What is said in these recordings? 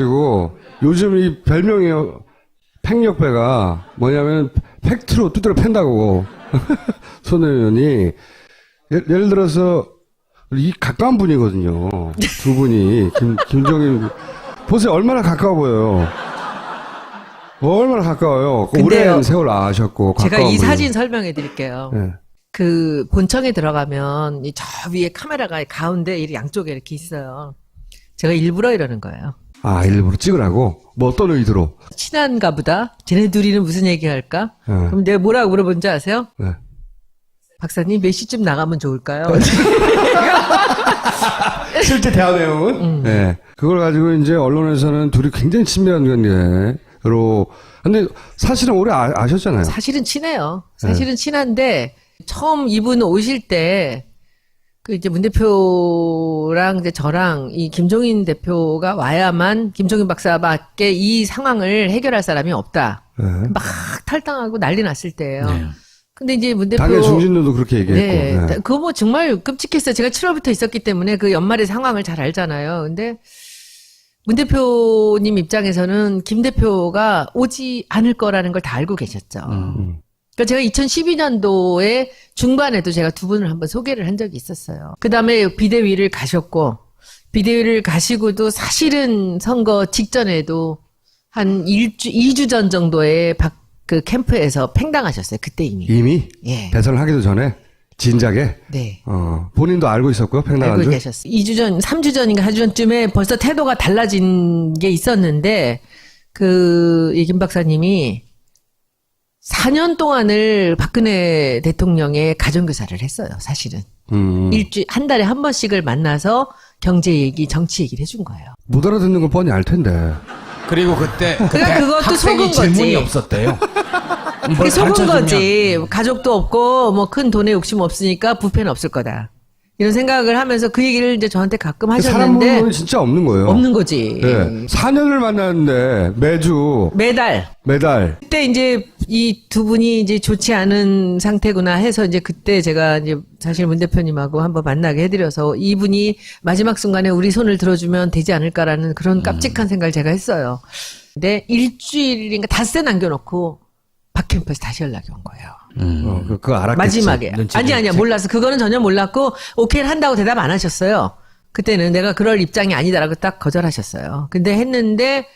그리고 요즘 이 별명이요. 팽역배가 뭐냐면 팩트로 두드려 팬다고. 손 의원이. 예를 들어서 이 가까운 분이거든요. 두 분이. 김종인. 보세요. 얼마나 가까워 보여요. 얼마나 가까워요. 오랜 세월 아셨고. 제가 이 분이. 사진 설명해 드릴게요. 네. 그 본청에 들어가면 저 위에 카메라가 가운데 이렇게 양쪽에 이렇게 있어요. 제가 일부러 이러는 거예요. 아, 일부러 찍으라고? 뭐 어떤 의도로? 친한가 보다. 쟤네 둘이는 무슨 얘기할까? 네. 그럼 내가 뭐라고 물어본지 아세요? 네. 박사님 몇 시쯤 나가면 좋을까요? 실제 대화 내용은? 네. 그걸 가지고 이제 언론에서는 둘이 굉장히 친밀한 관계로. 근데 사실은 오래 아셨잖아요. 사실은 친해요. 사실은 친한데 처음 이분 오실 때 그 이제 문 대표랑 이제 저랑 이 김종인 대표가 와야만 김종인 박사밖에 이 상황을 해결할 사람이 없다. 네. 막 탈당하고 난리 났을 때예요. 네. 근데 이제 문 대표 당연히 중진들도 그렇게 얘기했고. 네. 네. 그거 뭐 정말 끔찍했어요. 제가 7월부터 있었기 때문에 그 연말의 상황을 잘 알잖아요. 근데 문 대표님 입장에서는 김 대표가 오지 않을 거라는 걸 다 알고 계셨죠. 그러니까 제가 2012년도에 중반에도 제가 두 분을 한번 소개를 한 적이 있었어요. 그 다음에 비대위를 가셨고, 비대위를 가시고도 사실은 선거 직전에도 한 2주 전 정도에 그 캠프에서 팽당하셨어요. 그때 이미. 이미? 예. 대선을 하기도 전에? 진작에? 네. 본인도 알고 있었고요, 팽당한 알고 줄? 계셨어요. 2주 전, 3주 전인가 4주 전쯤에 벌써 태도가 달라진 게 있었는데, 이 김 박사님이 4년 동안을 박근혜 대통령의 가정교사를 했어요, 사실은. 한 달에 한 번씩을 만나서 경제 얘기, 정치 얘기를 해준 거예요. 못 알아듣는 건 뻔히 알 텐데. 그리고 그때 그러니까 그것도 학생이 속은 질문이 거지. 없었대요. 그게 속은 거지. 가족도 없고, 뭐 큰 돈에 욕심 없으니까 부패는 없을 거다. 이런 생각을 하면서 그 얘기를 이제 저한테 가끔 사람 하셨는데, 보는 진짜 없는 거예요. 없는 거지. 네. 4년을 만났는데, 매주, 매달. 그때 이제 이 두 분이 이제 좋지 않은 상태구나 해서 이제 그때 제가 이제 사실 문 대표님하고 한번 만나게 해드려서 이분이 마지막 순간에 우리 손을 들어주면 되지 않을까라는 그런 깜찍한 생각을 제가 했어요. 근데 일주일인가 닷새 남겨놓고 박캠프에서 다시 연락이 온 거예요. 그거 알았겠지. 마지막에. 아니야. 몰랐어. 그거는 전혀 몰랐고, 오케이를 한다고 대답 안 하셨어요. 그때는 내가 그럴 입장이 아니다라고 딱 거절하셨어요. 근데 했는데,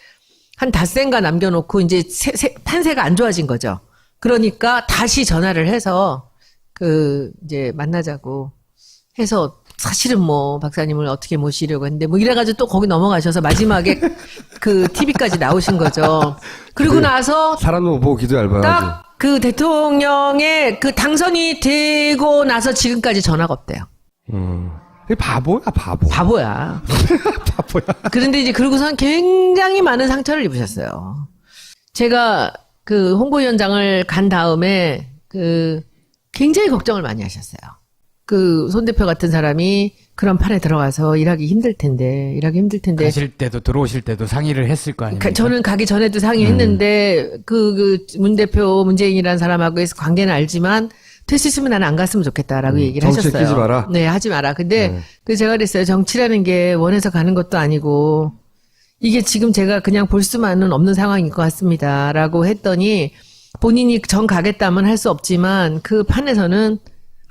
한 닷새인가 남겨놓고, 이제 판세가 안 좋아진 거죠. 그러니까 다시 전화를 해서, 이제 만나자고 해서, 사실은 뭐, 박사님을 어떻게 모시려고 했는데, 뭐 이래가지고 또 거기 넘어가셔서 마지막에 TV까지 나오신 거죠. 그리고 나서, 사람도 보고 기도 얇아야지. 딱 그 대통령의 그 당선이 되고 나서 지금까지 전화가 없대요. 이 바보야, 바보. 바보야. 바보야. 그런데 이제 그러고선 굉장히 많은 상처를 입으셨어요. 제가 그 홍보위원장을 간 다음에 굉장히 걱정을 많이 하셨어요. 손 대표 같은 사람이 그런 판에 들어가서 일하기 힘들 텐데. 가실 때도 들어오실 때도 상의를 했을 거 아닙니까? 저는 가기 전에도 상의했는데, 문 대표, 문재인이라는 사람하고 해서 관계는 알지만, 될 수 있으면 나는 안 갔으면 좋겠다라고 얘기를 정치에 하셨어요. 끼지 마라? 네, 하지 마라. 근데, 제가 그랬어요. 정치라는 게 원해서 가는 것도 아니고, 이게 지금 제가 그냥 볼 수만은 없는 상황인 것 같습니다. 라고 했더니, 본인이 정 가겠다면 할 수 없지만, 그 판에서는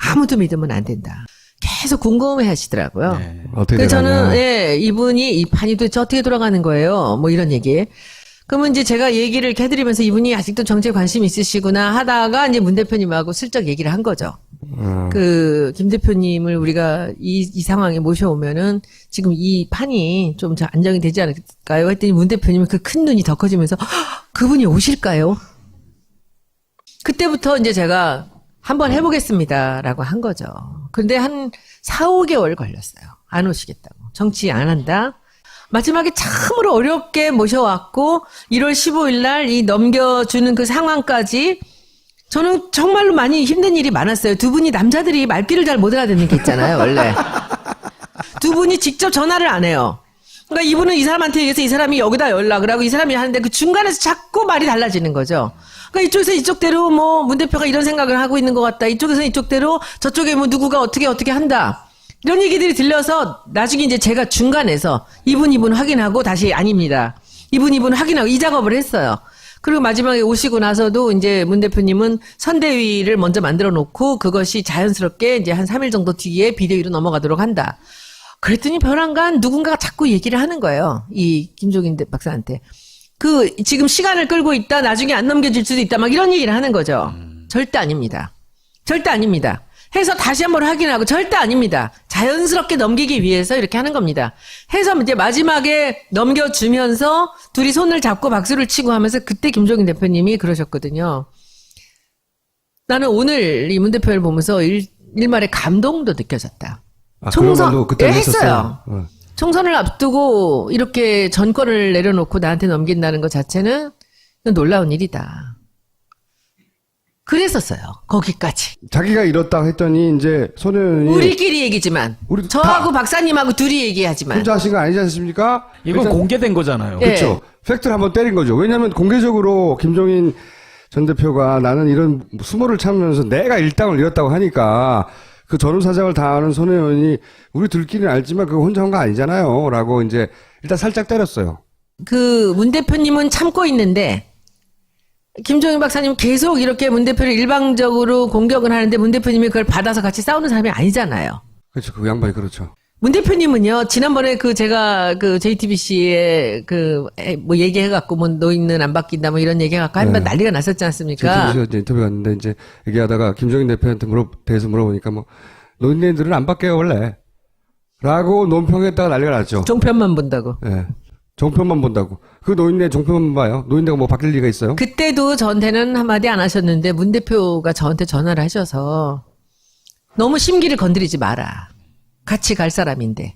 아무도 믿으면 안 된다. 계속 궁금해 하시더라고요. 네. 어떻게 그래서 되나. 저는, 이분이 이 판이 도대체 어떻게 돌아가는 거예요? 뭐 이런 얘기. 그러면 이제 제가 얘기를 이렇게 해드리면서 이분이 아직도 정치에 관심 있으시구나 하다가 이제 문 대표님하고 슬쩍 얘기를 한 거죠. 김 대표님을 우리가 이 상황에 모셔오면은 지금 이 판이 좀 안정이 되지 않을까요? 했더니 문 대표님은 그 큰 눈이 더 커지면서 그분이 오실까요? 그때부터 이제 제가 한번 해보겠습니다라고 한 거죠. 근데 한 4, 5개월 걸렸어요. 안 오시겠다고. 정치 안 한다. 마지막에 참으로 어렵게 모셔왔고 1월 15일 날 이 넘겨주는 그 상황까지 저는 정말로 많이 힘든 일이 많았어요. 두 분이 남자들이 말귀를 잘 못 알아듣는 게 있잖아요, 원래. 두 분이 직접 전화를 안 해요. 그러니까 이분은 이 사람한테 얘기해서 이 사람이 여기다 연락을 하고 이 사람이 하는데 그 중간에서 자꾸 말이 달라지는 거죠. 그러니까 이쪽에서 이쪽대로 뭐 문 대표가 이런 생각을 하고 있는 것 같다. 이쪽에서 이쪽대로 저쪽에 뭐 누구가 어떻게 한다. 이런 얘기들이 들려서 나중에 이제 제가 중간에서 이분 확인하고 다시 아닙니다. 이분 확인하고 이 작업을 했어요. 그리고 마지막에 오시고 나서도 이제 문 대표님은 선대위를 먼저 만들어 놓고 그것이 자연스럽게 이제 한 3일 정도 뒤에 비대위로 넘어가도록 한다. 그랬더니 벼랑간 누군가가 자꾸 얘기를 하는 거예요. 이 김종인 박사한테. 지금 시간을 끌고 있다. 나중에 안 넘겨질 수도 있다. 막 이런 얘기를 하는 거죠. 절대 아닙니다. 절대 아닙니다. 해서 다시 한번 확인하고 절대 아닙니다. 자연스럽게 넘기기 위해서 이렇게 하는 겁니다. 해서 이제 마지막에 넘겨주면서 둘이 손을 잡고 박수를 치고 하면서 그때 김종인 대표님이 그러셨거든요. 나는 오늘 이 문 대표를 보면서 일말의 감동도 느껴졌다. 그런 말도 그때 했어요. 총선을 앞두고 이렇게 전권을 내려놓고 나한테 넘긴다는 것 자체는 놀라운 일이다. 그랬었어요. 거기까지. 자기가 이렇다 했더니 이제 손혜원이 우리끼리 얘기지만 우리 저하고 박사님하고 둘이 얘기하지만 혼자 하신 거 아니지 않습니까? 이건 일단 공개된 거잖아요. 예. 그렇죠. 팩트를 한번 때린 거죠. 왜냐하면 공개적으로 김종인 전 대표가 나는 이런 수모를 참으면서 내가 일당을 잃었다고 하니까 그 전후사정을 다 아는 손혜원이 우리 둘끼리는 알지만 그거 혼자 한 거 아니잖아요. 라고 이제 일단 살짝 때렸어요. 그 문 대표님은 참고 있는데 김종인 박사님 계속 이렇게 문 대표를 일방적으로 공격을 하는데 문 대표님이 그걸 받아서 같이 싸우는 사람이 아니잖아요. 그렇죠. 그 양반이 그렇죠. 문 대표님은요, 지난번에 제가 JTBC에 뭐 얘기해갖고 뭐 노인은 안 바뀐다 뭐 이런 얘기해갖고 한번 난리가 났었지 않습니까? JTBC가 이제 인터뷰 갔는데 이제 얘기하다가 김종인 대표한테 대해서 물어보니까 뭐 노인네들은 안 바뀌어요 원래. 라고 논평했다가 난리가 났죠. 종편만 본다고. 예. 종편만 본다고. 그 노인네 종편만 봐요. 노인네가 뭐 바뀔 리가 있어요? 그때도 저한테는 한마디 안 하셨는데 문 대표가 저한테 전화를 하셔서 너무 심기를 건드리지 마라. 같이 갈 사람인데.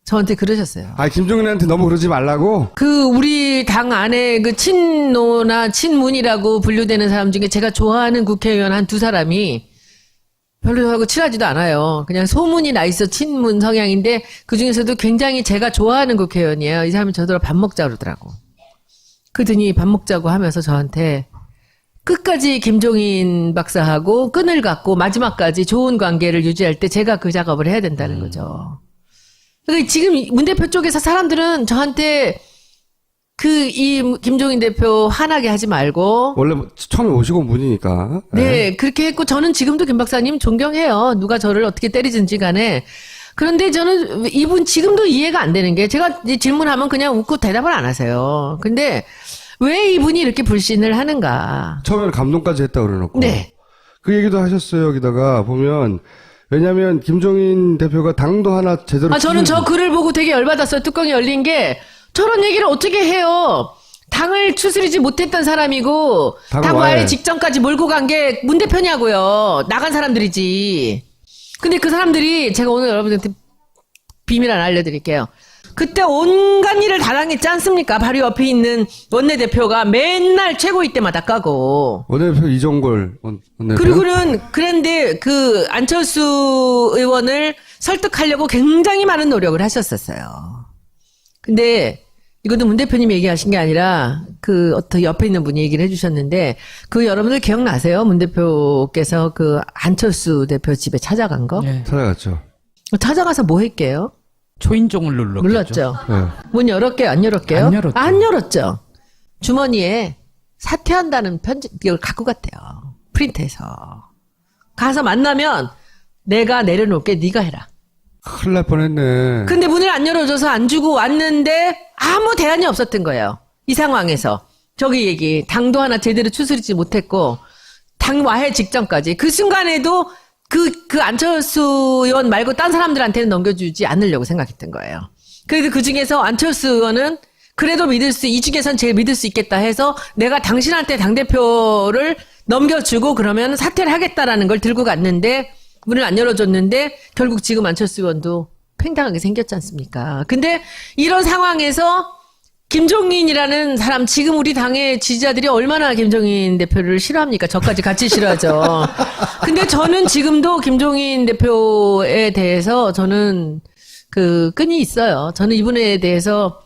저한테 그러셨어요. 김종인한테 너무 그러지 말라고? 우리 당 안에 친노나 친문이라고 분류되는 사람 중에 제가 좋아하는 국회의원 한 두 사람이 별로 저하고 친하지도 않아요. 그냥 소문이 나 있어 친문 성향인데 그 중에서도 굉장히 제가 좋아하는 국회의원이에요. 이 사람이 저더러 밥 먹자 그러더라고. 그러더니 밥 먹자고 하면서 저한테 끝까지 김종인 박사하고 끈을 갖고 마지막까지 좋은 관계를 유지할 때 제가 그 작업을 해야 된다는 거죠. 그러니까 지금 문 대표 쪽에서 사람들은 저한테 이 김종인 대표 화나게 하지 말고. 원래 처음에 오시고 온 분이니까. 네, 그렇게 했고 저는 지금도 김 박사님 존경해요. 누가 저를 어떻게 때리든지 간에. 그런데 저는 이분 지금도 이해가 안 되는 게 제가 질문하면 그냥 웃고 대답을 안 하세요. 근데 왜 이분이 이렇게 불신을 하는가. 처음에는 감동까지 했다 그러놓고. 네. 그 얘기도 하셨어요. 여기다가 보면. 왜냐면 김종인 대표가 당도 하나 제대로. 저는 저 글을 보고 되게 열받았어요. 뚜껑이 열린 게. 저런 얘기를 어떻게 해요? 당을 추스리지 못했던 사람이고 당과의 직전까지 몰고 간 게 문 대표냐고요. 나간 사람들이지. 근데 그 사람들이 제가 오늘 여러분들한테 비밀 하나 알려드릴게요. 그때 온갖 일을 다 당했지 않습니까? 바로 옆에 있는 원내대표가 맨날 최고위 때마다 까고. 원내대표 이종걸 원내대표. 그리고는 그런데 안철수 의원을 설득하려고 굉장히 많은 노력을 하셨었어요. 근데 이것도 문 대표님이 얘기하신 게 아니라 어떤 옆에 있는 분이 얘기를 해주셨는데 여러분들 기억나세요? 문 대표께서 안철수 대표 집에 찾아간 거? 네. 찾아갔죠. 찾아가서 뭐 했게요? 초인종을 눌렀죠. 네. 문 열었게요? 안 열었게요? 안 열었죠. 안 열었죠. 주머니에 사퇴한다는 이걸 갖고 갔대요. 프린트해서. 가서 만나면 내가 내려놓을게 네가 해라. 큰일 날 뻔했네. 근데 문을 안 열어줘서 안 주고 왔는데 아무 대안이 없었던 거예요. 이 상황에서. 당도 하나 제대로 추스리지 못했고 당 와해 직전까지. 그 순간에도 안철수 의원 말고 딴 사람들한테는 넘겨주지 않으려고 생각했던 거예요. 그래서 그 중에서 안철수 의원은 그래도 이 중에선 제일 믿을 수 있겠다 해서 내가 당신한테 당대표를 넘겨주고 그러면 사퇴를 하겠다라는 걸 들고 갔는데 문을 안 열어줬는데 결국 지금 안철수 의원도 팽당하게 생겼지 않습니까? 근데 이런 상황에서 김종인이라는 사람 지금 우리 당의 지지자들이 얼마나 김종인 대표를 싫어합니까? 저까지 같이 싫어하죠. 근데 저는 지금도 김종인 대표에 대해서 저는 끈이 있어요. 저는 이분에 대해서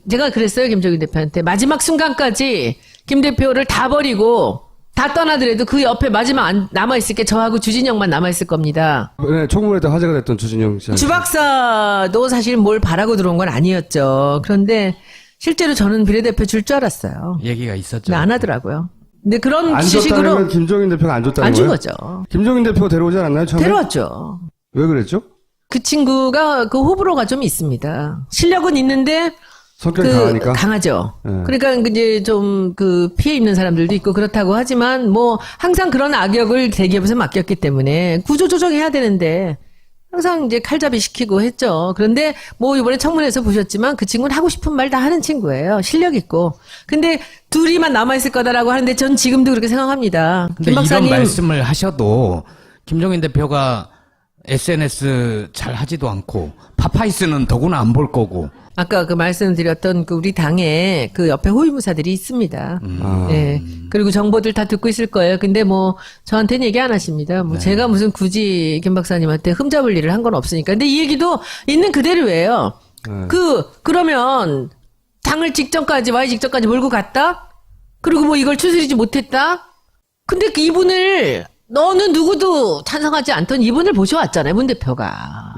제가 그랬어요. 김종인 대표한테 마지막 순간까지 김 대표를 다 버리고 다 떠나더라도 그 옆에 마지막 남아있을 게 저하고 주진영만 남아있을 겁니다. 네, 청문회 때 화제가 됐던 주진영 씨. 주 박사도 사실 뭘 바라고 들어온 건 아니었죠. 그런데 실제로 저는 비례대표 줄 줄 알았어요. 얘기가 있었죠. 근데 안 하더라고요. 근데 그런 안 취식으로 줬다면 김종인 대표가 안 줬다는 안 준 거예요? 거죠. 김종인 대표가 데려오지 않았나요? 처음에? 데려왔죠. 왜 그랬죠? 그 친구가 그 호불호가 좀 있습니다. 실력은 있는데 성격이 강하니까. 강하죠. 네. 그러니까 이제 좀 그 피해 입는 사람들도 있고 그렇다고 하지만 뭐 항상 그런 악역을 대기업에서 맡겼기 때문에 구조조정해야 되는데 항상 이제 칼잡이 시키고 했죠. 그런데 뭐 이번에 청문회에서 보셨지만 그 친구는 하고 싶은 말 다 하는 친구예요. 실력 있고. 근데 둘이만 남아있을 거다라고 하는데 전 지금도 그렇게 생각합니다. 근데 김 박사님. 이런 말씀을 하셔도 김종인 대표가 SNS 잘 하지도 않고 파파이스는 더구나 안 볼 거고. 아까 그 말씀드렸던 그 우리 당에 그 옆에 호위무사들이 있습니다. 네. 그리고 정보들 다 듣고 있을 거예요. 근데 뭐 저한테는 얘기 안 하십니다. 뭐 제가 무슨 굳이 김 박사님한테 흠잡을 일을 한 건 없으니까. 근데 이 얘기도 있는 그대로예요. 그러면 당을 직전까지 와이 직전까지 몰고 갔다? 그리고 뭐 이걸 추스리지 못했다? 근데 그 이분을 너는 누구도 찬성하지 않던 이분을 모셔왔잖아요. 문 대표가.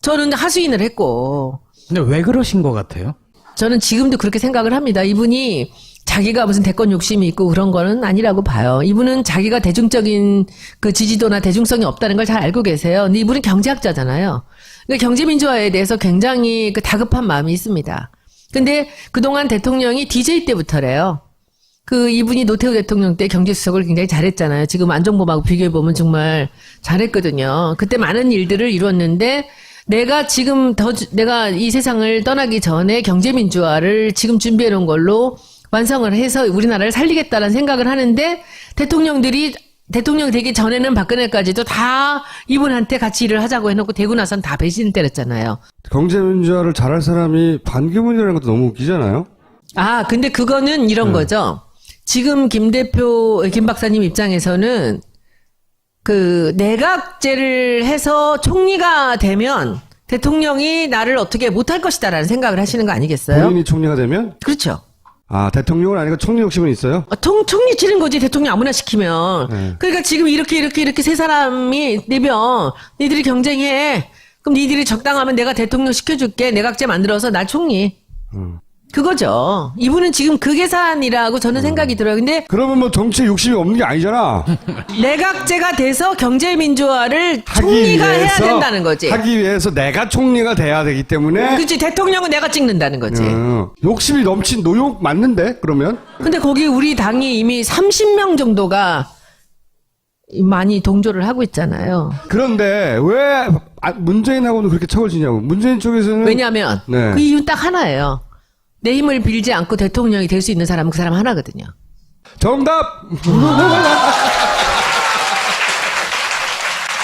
저는 하수인을 했고. 근데 왜 그러신 것 같아요? 저는 지금도 그렇게 생각을 합니다. 이분이 자기가 무슨 대권 욕심이 있고 그런 거는 아니라고 봐요. 이분은 자기가 대중적인 그 지지도나 대중성이 없다는 걸 잘 알고 계세요. 근데 이분은 경제학자잖아요. 그러니까 경제민주화에 대해서 굉장히 그 다급한 마음이 있습니다. 근데 그동안 대통령이 DJ 때부터래요. 그 이분이 노태우 대통령 때 경제수석을 굉장히 잘했잖아요. 지금 안종범하고 비교해보면 정말 잘했거든요. 그때 많은 일들을 이뤘는데 내가 이 세상을 떠나기 전에 경제민주화를 지금 준비해 놓은 걸로 완성을 해서 우리나라를 살리겠다는 생각을 하는데 대통령 되기 전에는 박근혜까지도 다 이분한테 같이 일을 하자고 해놓고 되고 나선 다 배신 때렸잖아요. 경제민주화를 잘할 사람이 반기문이라는 것도 너무 웃기잖아요. 아, 근데 그거는 이런 거죠. 지금 김 박사님 입장에서는 그 내각제를 해서 총리가 되면 대통령이 나를 어떻게 못할 것이다라는 생각을 하시는 거 아니겠어요? 본인이 총리가 되면? 그렇죠. 아, 대통령은 아니고 총리 욕심은 있어요? 총리 치는 거지 대통령 아무나 시키면. 네. 그러니까 지금 이렇게 세 사람이 내면 니들이 경쟁해. 그럼 니들이 적당하면 내가 대통령 시켜줄게. 내각제 만들어서 나 총리. 그거죠. 이분은 지금 그 계산이라고 저는 생각이 들어요. 근데 그러면 뭐 정치에 욕심이 없는 게 아니잖아. 내각제가 돼서 경제민주화를 하기 총리가 해야 위해서, 된다는 거지. 하기 위해서 내가 총리가 돼야 되기 때문에. 그치, 대통령은 내가 찍는다는 거지. 욕심이 넘친 노욕 맞는데, 그러면? 근데 거기 우리 당이 이미 30명 정도가 많이 동조를 하고 있잖아요. 그런데 왜 문재인하고는 그렇게 척을 지냐고. 문재인 쪽에서는. 왜냐하면 네. 그 이유는 딱 하나예요. 내 힘을 빌지 않고 대통령이 될 수 있는 사람은 그 사람 하나거든요. 정답!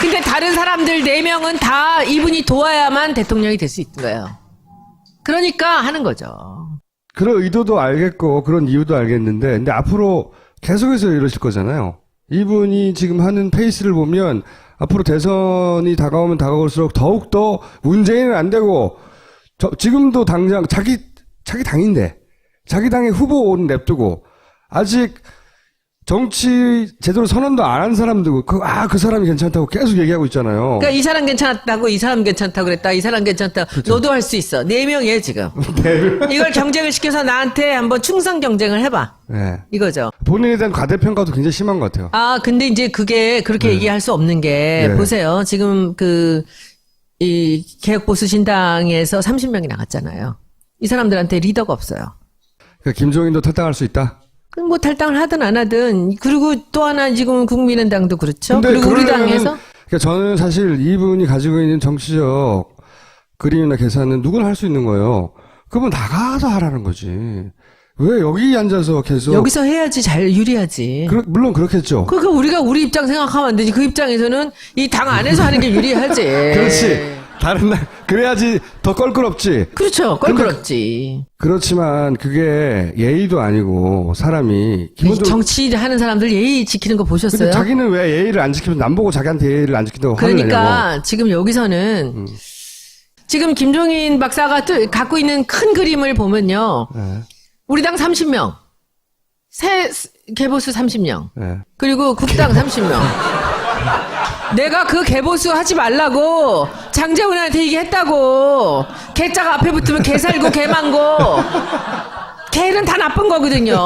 근데 다른 사람들 4명은 다 이분이 도와야만 대통령이 될 수 있는 거예요. 그러니까 하는 거죠. 그런 의도도 알겠고, 그런 이유도 알겠는데, 근데 앞으로 계속해서 이러실 거잖아요. 이분이 지금 하는 페이스를 보면, 앞으로 대선이 다가오면 다가올수록 더욱더 문재인은 안 되고, 지금도 당장 자기 당인데, 자기 당의 후보는 냅두고, 아직 정치 제대로 선언도 안 한 사람도, 그 사람이 괜찮다고 계속 얘기하고 있잖아요. 그러니까 이 사람 괜찮았다고, 이 사람 괜찮다고 그랬다, 이 사람 괜찮다. 그렇죠. 너도 할 수 있어. 4명이에요, 지금. 이걸 경쟁을 시켜서 나한테 한번 충성 경쟁을 해봐. 네. 이거죠. 본인에 대한 과대평가도 굉장히 심한 것 같아요. 아, 근데 이제 그게 그렇게 얘기할 수 없는 게, 네. 보세요. 지금 이 개혁보수 신당에서 30명이 나갔잖아요. 이 사람들한테 리더가 없어요. 그러니까 김종인도 탈당할 수 있다? 그럼 뭐 탈당을 하든 안 하든. 그리고 또 하나 지금 국민의당도 그렇죠. 그리고 우리 당에서. 그러니까 저는 사실 이분이 가지고 있는 정치적 그림이나 계산은 누구나 할 수 있는 거예요. 그러면 나가서 하라는 거지. 왜 여기 앉아서 계속. 여기서 해야지 잘 유리하지. 물론 그렇겠죠. 그러니까 우리가 우리 입장 생각하면 안 되지. 그 입장에서는 이 당 안에서 하는 게 유리하지. 그렇지. 다른 날, 그래야지 더 껄끄럽지. 그렇죠. 껄끄럽지. 그렇지만 그게 예의도 아니고 사람이. 정치하는 사람들 예의 지키는 거 보셨어요? 근데 자기는 왜 예의를 안 지키면 남 보고 자기한테 예의를 안 지킨다고 화를 내냐고. 그러니까 지금 여기서는 지금 김종인 박사가 갖고 있는 큰 그림을 보면요. 네. 우리 당 30명. 개보수 30명. 네. 그리고 국당 30명. 내가 그 개보수 하지 말라고 장재훈한테 얘기했다고. 개자가 앞에 붙으면 개 살고 개 망고. 개는 다 나쁜 거거든요.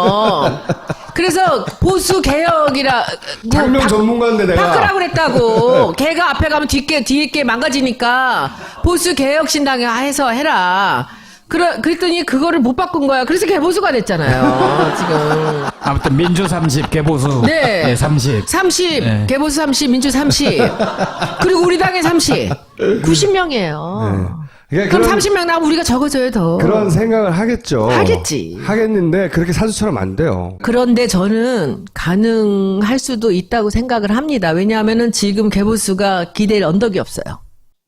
그래서 보수 개혁이라 장명 전문가인데 내가 바꾸라고 그랬다고. 걔가 앞에 가면 뒤에 게 망가지니까 보수 개혁 신당에 해서 해라. 그랬더니 그거를 못 바꾼 거야. 그래서 개보수가 됐잖아요. 지금. 아무튼 민주 30, 개보수 네. 30. 30, 네. 개보수 30, 민주 30. 그리고 우리 당에 30. 90명이에요. 그러니까 그럼 30명 나오면 우리가 적어져요, 더. 그런 생각을 하겠죠. 하겠지. 하겠는데 그렇게 사주처럼 안 돼요. 그런데 저는 가능할 수도 있다고 생각을 합니다. 왜냐하면은 지금 개보수가 기댈 언덕이 없어요.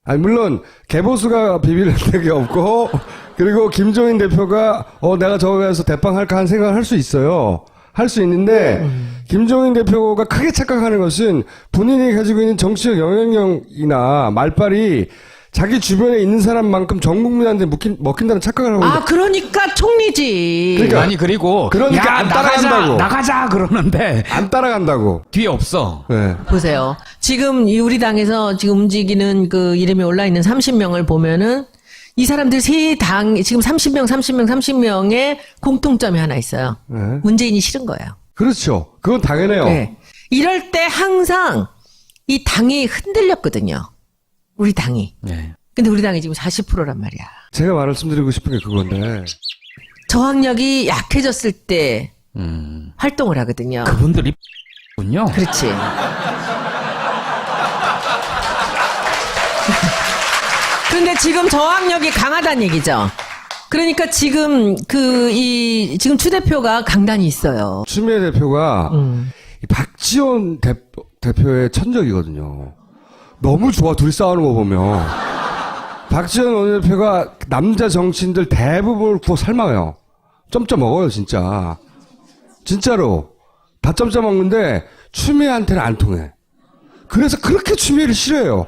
아니 물론 개보수가 비빌 언덕이 없고 그리고 김종인 대표가 내가 저기에서 대빵할까 하는 생각을 할 수 있어요. 할 수 있는데 김종인 대표가 크게 착각하는 것은 본인이 가지고 있는 정치적 영향력이나 말빨이 자기 주변에 있는 사람만큼 전 국민한테 먹힌다는 착각을 하고 있는데 그러니까 총리지. 그러니까 아니 그리고 그러니까 야, 안 따라간다고. 나가자 그러는데 안 따라간다고. 뒤에 없어. 네. 보세요. 지금 이 우리 당에서 지금 움직이는 그 이름이 올라 있는 30명을 보면은 이 사람들 세 당 지금 30명의 공통점이 하나 있어요. 네. 문재인이 싫은 거예요. 그렇죠. 그건 당연해요. 네. 이럴 때 항상 이 당이 흔들렸거든요. 우리 당이. 네. 근데 우리 당이 지금 40%란 말이야. 제가 말씀드리고 싶은 게 그건데 저항력이 약해졌을 때 활동을 하거든요. 그분들이 군요. 그렇지. 그런데 지금 저항력이 강하다는 얘기죠. 그러니까 지금 지금 추 대표가 강단이 있어요. 추미애 대표가 이 박지원 대표의 천적이거든요. 너무 좋아 둘이 싸우는 거 보면 박지원 원내대표가 남자 정치인들 대부분을 구워 삶아요. 점점 먹어요 진짜. 진짜로 다 점점 먹는데 추미애한테는 안 통해. 그래서 그렇게 추미애를 싫어해요.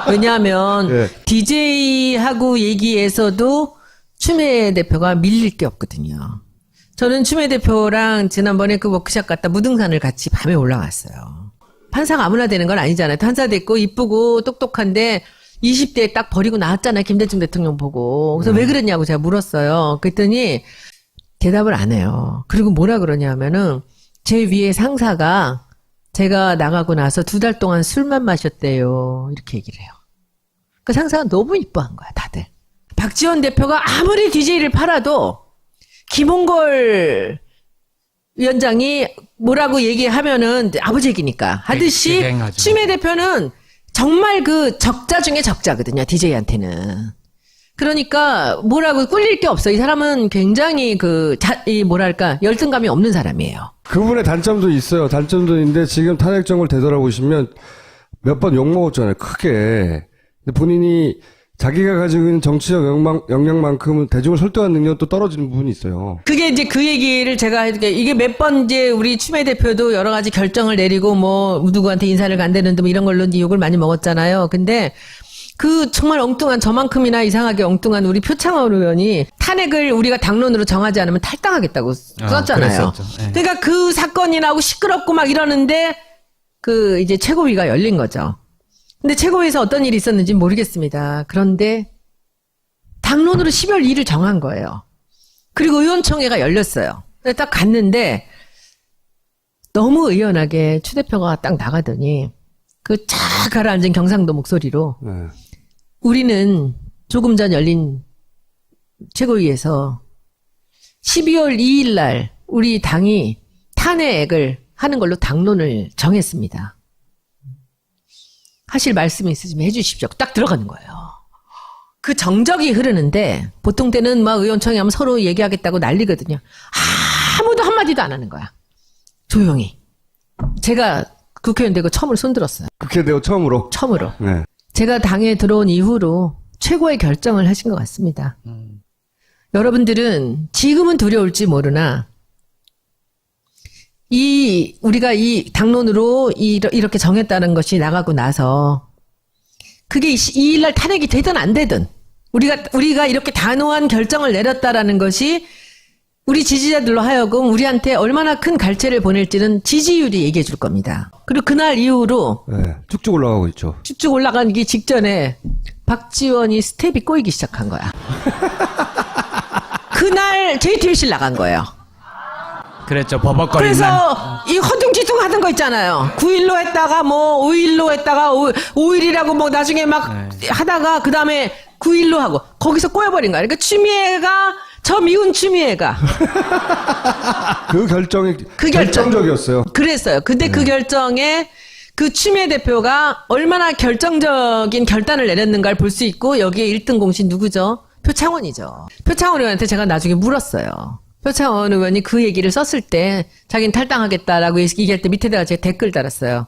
왜냐하면 예. DJ하고 얘기에서도 추미애 대표가 밀릴 게 없거든요. 저는 추미애 대표랑 지난번에 그 워크숍 갔다 무등산을 같이 밤에 올라갔어요. 판사가 아무나 되는 건 아니잖아요. 판사 됐고 이쁘고 똑똑한데 20대에 딱 버리고 나왔잖아요. 김대중 대통령 보고. 그래서 왜 그랬냐고 제가 물었어요. 그랬더니 대답을 안 해요. 그리고 뭐라 그러냐면은 제 위에 상사가 제가 나가고 나서 2달 동안 술만 마셨대요. 이렇게 얘기를 해요. 그 상사가 너무 이뻐한 거야, 다들. 박지원 대표가 아무리 DJ를 팔아도 김홍걸 위원장이 뭐라고 얘기하면은 아버지 얘기니까 하듯이 대행하죠. 추미애 대표는 정말 그 적자 중에 적자거든요. DJ한테는. 그러니까 뭐라고 꿀릴 게 없어. 이 사람은 굉장히 뭐랄까 열등감이 없는 사람이에요. 그분의 단점도 있어요. 단점도 있는데 지금 탄핵 정을 되돌아보시면 몇 번 욕먹었잖아요. 크게. 근데 본인이 자기가 가지고 있는 정치적 역량만큼은 대중을 설득하는 능력도 떨어지는 부분이 있어요. 그게 이제 그 얘기를 제가 해드릴게요. 이게 몇 번 이제 우리 추미애 대표도 여러 가지 결정을 내리고 뭐 누구한테 인사를 간다는 뭐 이런 걸로 이제 욕을 많이 먹었잖아요. 근데 그 정말 엉뚱한 저만큼이나 이상하게 엉뚱한 우리 표창원 의원이 탄핵을 우리가 당론으로 정하지 않으면 탈당하겠다고 썼잖아요. 그랬었죠. 네. 그러니까 그 사건이 나오고 시끄럽고 막 이러는데 그 이제 최고위가 열린 거죠. 근데 최고위에서 어떤 일이 있었는지 모르겠습니다. 그런데 당론으로 12월 2일 정한 거예요. 그리고 의원총회가 열렸어요. 딱 갔는데 너무 의연하게 추 대표가 딱 나가더니 그 쫙 가라앉은 경상도 목소리로 네. 우리는 조금 전 열린 최고위에서 12월 2일 날 우리 당이 탄핵을 하는 걸로 당론을 정했습니다. 하실 말씀이 있으시면 해주십시오. 딱 들어가는 거예요. 그 정적이 흐르는데 보통 때는 막 의원총회 하면 서로 얘기하겠다고 난리거든요. 아무도 한마디도 안 하는 거야. 조용히. 제가 국회의원 되고 처음으로 손들었어요. 그렇게 되고 처음으로. 처음으로. 네. 제가 당에 들어온 이후로 최고의 결정을 하신 것 같습니다. 여러분들은 지금은 두려울지 모르나 우리가 이 당론으로 이렇게 정했다는 것이 나가고 나서 그게 2일날 탄핵이 되든 안 되든 우리가 이렇게 단호한 결정을 내렸다라는 것이 우리 지지자들로 하여금 우리한테 얼마나 큰 갈채를 보낼지는 지지율이 얘기해 줄 겁니다. 그리고 그날 이후로 네. 쭉쭉 올라가고 있죠. 쭉쭉 올라가기 직전에 박지원이 스텝이 꼬이기 시작한 거야. 그날 JTBC를 나간 거예요. 그랬죠. 버벅거리는 날. 그래서 이 허둥지둥 하던 거 있잖아요. 9일로 했다가 뭐 5일로 했다가 5일이라고 뭐 나중에 막 하다가 그 다음에 9일로 하고 거기서 꼬여버린 거야. 그러니까 추미애가 저 미운 추미애가 그 결정이 그 결정. 결정적이었어요. 그랬어요. 근데 그 결정에 그 추미애 대표가 얼마나 결정적인 결단을 내렸는가를 볼 수 있고 여기에 1등 공신 누구죠? 표창원이죠. 표창원 의원한테 제가 나중에 물었어요. 표창원 의원이 그 얘기를 썼을 때 자기는 탈당하겠다라고 얘기할 때 밑에다가 제가 댓글 달았어요.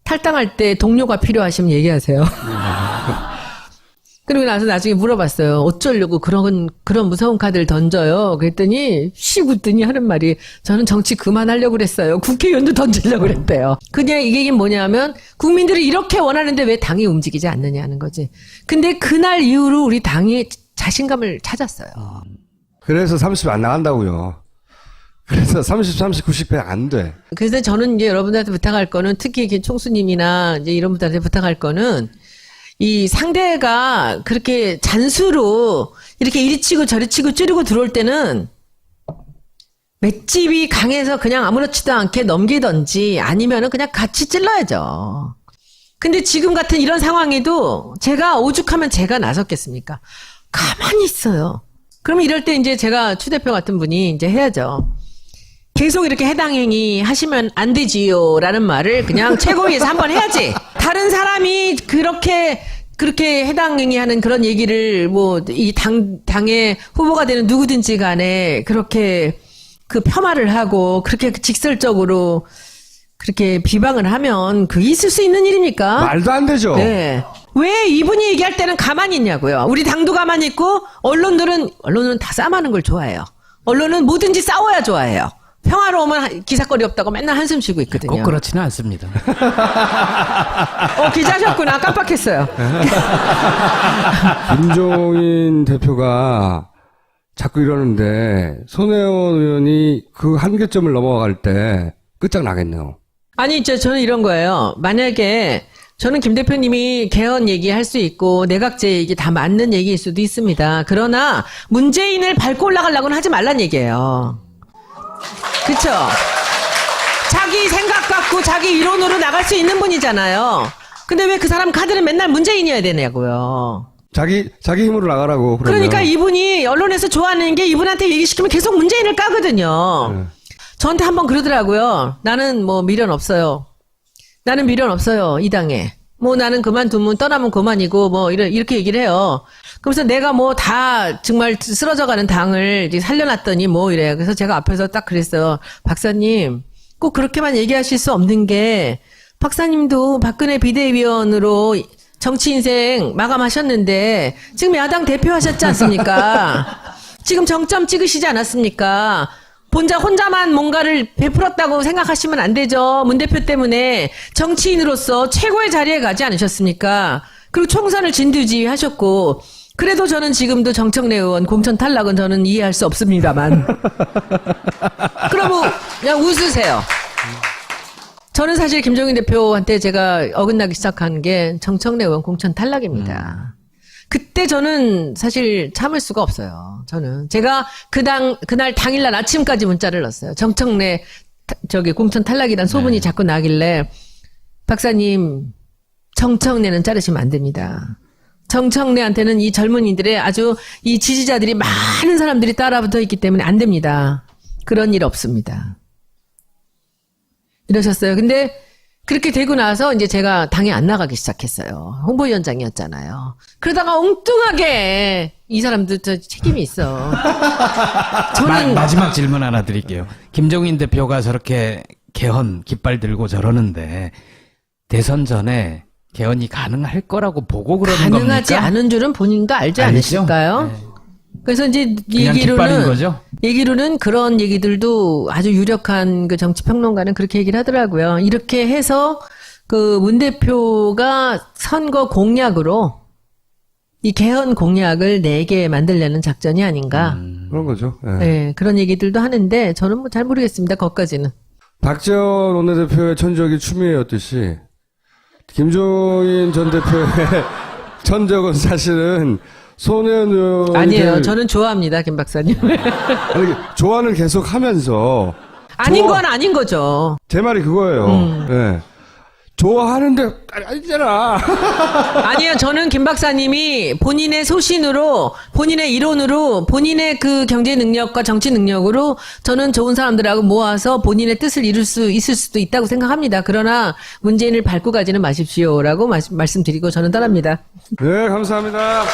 탈당할 때 동료가 필요하시면 얘기하세요. 그리고 나서 나중에 물어봤어요. 어쩌려고 그런 무서운 카드를 던져요. 그랬더니 씩 웃더니 하는 말이 저는 정치 그만하려고 그랬어요. 국회의원도 던지려고 그랬대요. 그냥 이게 뭐냐면 국민들이 이렇게 원하는데 왜 당이 움직이지 않느냐는 거지. 근데 그날 이후로 우리 당이 자신감을 찾았어요. 그래서 30 안 나간다고요. 그래서 30, 90배 안 돼. 그래서 저는 이제 여러분들한테 부탁할 거는 특히 이렇게 총수님이나 이제 이런 분들한테 부탁할 거는 이 상대가 그렇게 잔수로 이렇게 이리 치고 저리 치고 찌르고 들어올 때는 맷집이 강해서 그냥 아무렇지도 않게 넘기던지 아니면은 그냥 같이 찔러야죠. 근데 지금 같은 이런 상황에도 제가 오죽하면 제가 나섰겠습니까? 가만히 있어요. 그러면 이럴 때 이제 제가 추 대표 같은 분이 이제 해야죠. 계속 이렇게 해당 행위 하시면 안 되지요. 라는 말을 그냥 최고위에서 한번 해야지. 다른 사람이 그렇게 해당 행위 하는 그런 얘기를 뭐, 이 당의 후보가 되는 누구든지 간에 그렇게 그 폄하를 하고 그렇게 직설적으로 그렇게 비방을 하면 그게 있을 수 있는 일입니까? 말도 안 되죠. 네. 왜 이분이 얘기할 때는 가만히 있냐고요. 우리 당도 가만히 있고 언론은 다 싸움하는 걸 좋아해요. 언론은 뭐든지 싸워야 좋아해요. 평화로우면 기사거리 없다고 맨날 한숨 쉬고 있거든요. 꼭 그렇지는 않습니다. 기자셨구나. 깜빡했어요. 김종인 대표가 자꾸 이러는데 손혜원 의원이 그 한계점을 넘어갈 때 끝장나겠네요. 아니, 저는 이런 거예요. 만약에 저는 김 대표님이 개헌 얘기할 수 있고 내각제 얘기 다 맞는 얘기일 수도 있습니다. 그러나 문재인을 밟고 올라가려고는 하지 말란 얘기예요. 그쵸? 자기 생각 갖고 자기 이론으로 나갈 수 있는 분이잖아요. 근데 왜 그 사람 카드는 맨날 문재인이어야 되냐고요. 자기 힘으로 나가라고. 그러면. 그러니까 이분이 언론에서 좋아하는 게 이분한테 얘기시키면 계속 문재인을 까거든요. 저한테 한번 그러더라고요. 나는 뭐 미련 없어요. 나는 미련 없어요. 이 당에. 뭐 나는 그만두면 떠나면 그만이고 뭐 이렇게 얘기를 해요. 그래서 내가 뭐 다 정말 쓰러져가는 당을 이제 살려놨더니 뭐 이래요. 그래서 제가 앞에서 딱 그랬어요. 박사님 꼭 그렇게만 얘기하실 수 없는 게 박사님도 박근혜 비대위원으로 정치 인생 마감하셨는데 지금 야당 대표하셨지 않습니까? 지금 정점 찍으시지 않았습니까? 혼자만 뭔가를 베풀었다고 생각하시면 안 되죠. 문 대표 때문에 정치인으로서 최고의 자리에 가지 않으셨습니까? 그리고 총선을 진두지휘하셨고 그래도 저는 지금도 정청래 의원 공천 탈락은 저는 이해할 수 없습니다만 그러면 그냥 웃으세요. 저는 사실 김종인 대표한테 제가 어긋나기 시작한 게 정청래 의원 공천 탈락입니다. 그때 저는 사실 참을 수가 없어요. 저는 제가 그날 당일날 아침까지 문자를 넣었어요. 정청래 공천 탈락이란 소문이 자꾸 나길래 박사님 정청래는 자르시면 안 됩니다. 정청래한테는 이 젊은이들의 아주 이 지지자들이 많은 사람들이 따라붙어 있기 때문에 안 됩니다. 그런 일 없습니다. 이러셨어요. 근데 그렇게 되고 나서 이제 제가 당에 안 나가기 시작했어요. 홍보위원장이었잖아요. 그러다가 엉뚱하게 이 사람들 저 책임이 있어. 저는 마지막 질문 하나 드릴게요. 김종인 대표가 저렇게 개헌 깃발 들고 저러는데 대선 전에 개헌이 가능할 거라고 보고 그러는 겁니까? 가능하지 않은 줄은 본인도 알지 알죠? 않으실까요? 네. 그래서 이제 그냥 깃발인 거죠? 얘기로는 그런 얘기들도 아주 유력한 그 정치평론가는 그렇게 얘기를 하더라고요. 이렇게 해서 그 문 대표가 선거 공약으로 이 개헌 공약을 내게 만들려는 작전이 아닌가. 그런 거죠. 예. 네, 그런 얘기들도 하는데 저는 뭐 잘 모르겠습니다. 거기까지는. 박지원 원내대표의 천적이 추미애였듯이 김종인 전 대표의 천적은 사실은 손혜원 의원이 아니에요. 저는 좋아합니다, 김 박사님. 아니, 조언을 계속 하면서 아닌 건 아닌 거죠. 제 말이 그거예요. 예. 좋아하는데 아니잖아. 아니요, 저는 김 박사님이 본인의 소신으로, 본인의 이론으로, 본인의 그 경제 능력과 정치 능력으로 저는 좋은 사람들하고 모아서 본인의 뜻을 이룰 수 있을 수도 있다고 생각합니다. 그러나 문재인을 밟고 가지는 마십시오라고 말씀드리고 저는 떠납니다. 네, 감사합니다.